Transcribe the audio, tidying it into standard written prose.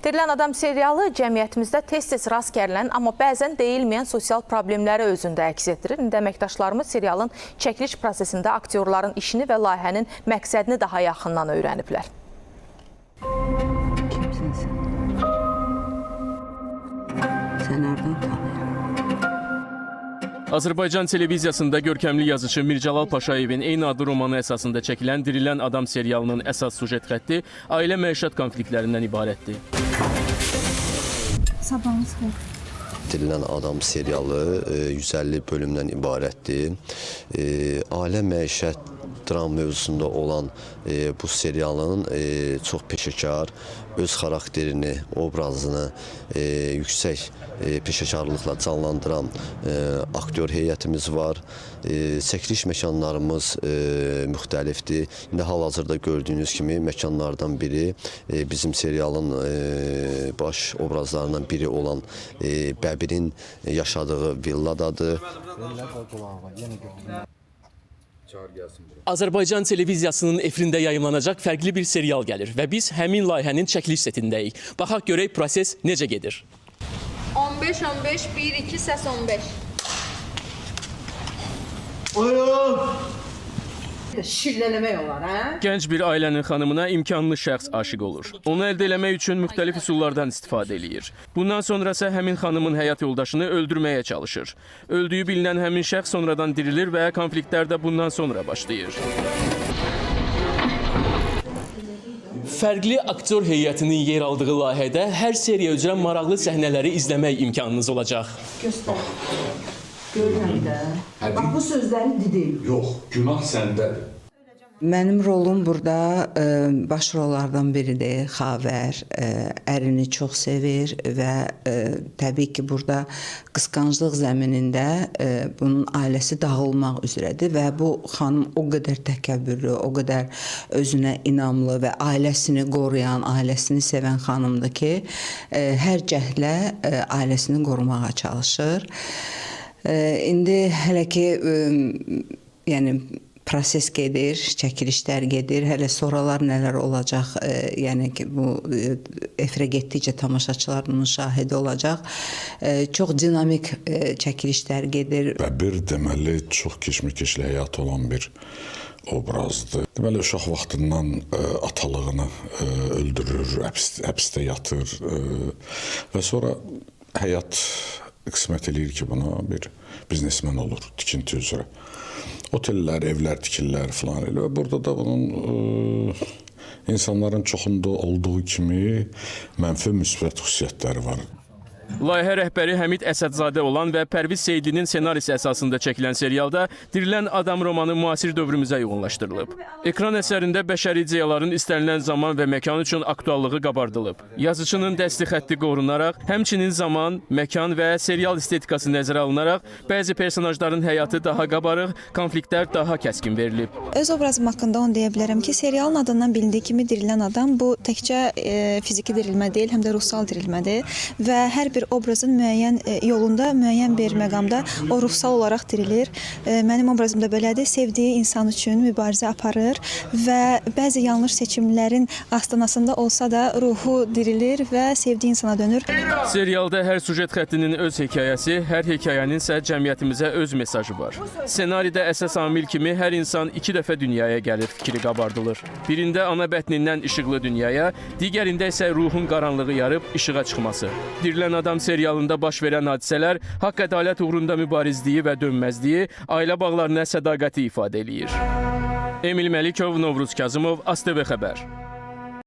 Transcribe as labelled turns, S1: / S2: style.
S1: Dirilən Adam serialı cəmiyyətimizdə tez-tez rast gəlinən, amma bəzən deyilməyən sosial problemləri özündə əks etdirir. İndi əməkdaşlarımız serialın çəkiliş prosesində aktyorların işini və layihənin məqsədini daha yaxından öyrəniblər.
S2: Kimsin sən? Sən hardan tanıyırsan?
S3: Azərbaycan televiziyasında görkəmli yazıcı Mircəlal Paşayevin eyni adlı romanı əsasında çəkilən Dirilən Adam serialının əsas sujet xətti ailə məişət konfliktlərindən ibarətdir.
S4: Sabahınız xeyir.
S5: Dirilən Adam serialı 150 bölümdən ibarətdir. Ailə məişət dram mövzusunda olan bu serialın çox peşəkar, öz xarakterini, obrazını yüksək peşəkarlıqla canlandıran aktyor heyətimiz var. Çəkiliş məkanlarımız müxtəlifdir. İndi hal-hazırda gördüyünüz kimi məkanlardan biri bizim serialın baş obrazlarından biri olan Bəbirin yaşadığı villadadır.
S3: Azərbaycan televiziyasının efirində yayımlanacaq fərqli bir serial gəlir və biz həmin layihənin çəkiliş setindəyik. Baxaq görək proses necə gedir.
S6: 15-15, 1-2, səs 15.
S2: Şirlələmək olar, hə?
S3: Gənc bir ailənin xanımına imkanlı şəxs aşiq olur. Onu əldə eləmək üçün müxtəlif üsullardan istifadə eləyir. Bundan sonra isə həmin xanımın həyat yoldaşını öldürməyə çalışır. Öldüyü bilinən həmin şəxs sonradan dirilir və konfliktlər də bundan sonra başlayır. Fərqli aktyor heyətinin yer aldığı layihədə hər seriya üzrə maraqlı səhnələri izləmək imkanınız olacaq.
S2: Göstər. Görürəm də. Bax, bu sözləri dedim.
S7: Yox, günah səndədir.
S2: Mənim rolum burada baş rollardan biridir, Xavər. Ərini çox sevir və təbii ki, burada qısqanclıq zəminində bunun ailəsi dağılmaq üzrədir və bu xanım o qədər təkəbbürlü, o qədər özünə inamlı və ailəsini qoruyan, ailəsini sevən xanımdır ki, hər cəhdlə ailəsini qorumağa çalışır. İndi hələ ki, yəni proses gedir, çəkilişlər gedir, hələ sonralar nələr olacaq, yəni ki, bu efirə getdikcə tamaşaçılar bunun şahidi olacaq. Çox dinamik çəkilişlər gedir.
S7: Bəbir deməli çox keçmiş-keçli həyatı olan bir obrazdır. Deməli, uşaq vaxtından atalığını öldürür, həbsdə yatır və sonra həyat qismət eləyir ki, buna bir biznesmen olur, tikinti üzrə. Otellər, evlər tikirlər filan elə. Burada da bunun insanların çoxunda olduğu kimi mənfi müsbət xüsusiyyətləri var.
S3: Layihə rəhbəri Həmid Əsədzadə olan və Pərviz Seydinin senarisi əsasında çəkilən serialda Dirilən Adam romanı müasir dövrümüzə yoğunlaşdırılıb. Ekran əsərində bəşəri ideyaların istənilən zaman və məkan üçün aktuallığı qabardılıb. Yazıcının dəsti xətti qorunaraq, həmçinin zaman, məkan və serial estetikası nəzərə alınaraq, bəzi personajların həyatı daha qabarıq, konfliktlər daha kəskin verilib.
S4: Öz obrazım haqqında onu deyə bilərəm ki, serialın adından bilindiyi kimi Dirilən Adam bu təkcə fiziki dirilmə deyil, həm də ruhsal dirilmədir və hər bir obrazın müəyyən yolunda, müəyyən bir məqamda o ruhsal olaraq dirilir. Mənim obrazım da belədir. Sevdiyi insan üçün mübarizə aparır və bəzi yanlış seçimlərin astanasında olsa da ruhu dirilir və sevdiyi insana dönür.
S3: Serialda hər sujet xəttinin öz hekayəsi, hər hekayənin isə cəmiyyətimizə öz mesajı var. Senaridə əsas amil kimi hər insan 2 dəfə dünyaya gəlir fikri qabardılır. Birində ana bətnindən işıqlı dünyaya, digərində isə ruhun qaranlığı yarıb işığa çıxması. Dirilən Adam serialında baş verən hadisələr haqq-ədalət uğrunda mübarizliyi və dönməzliyi, ailə bağlarına sədaqəti ifadə eləyir. Emil Məlikov, Novruz Kazımov, ASTV Xəbər.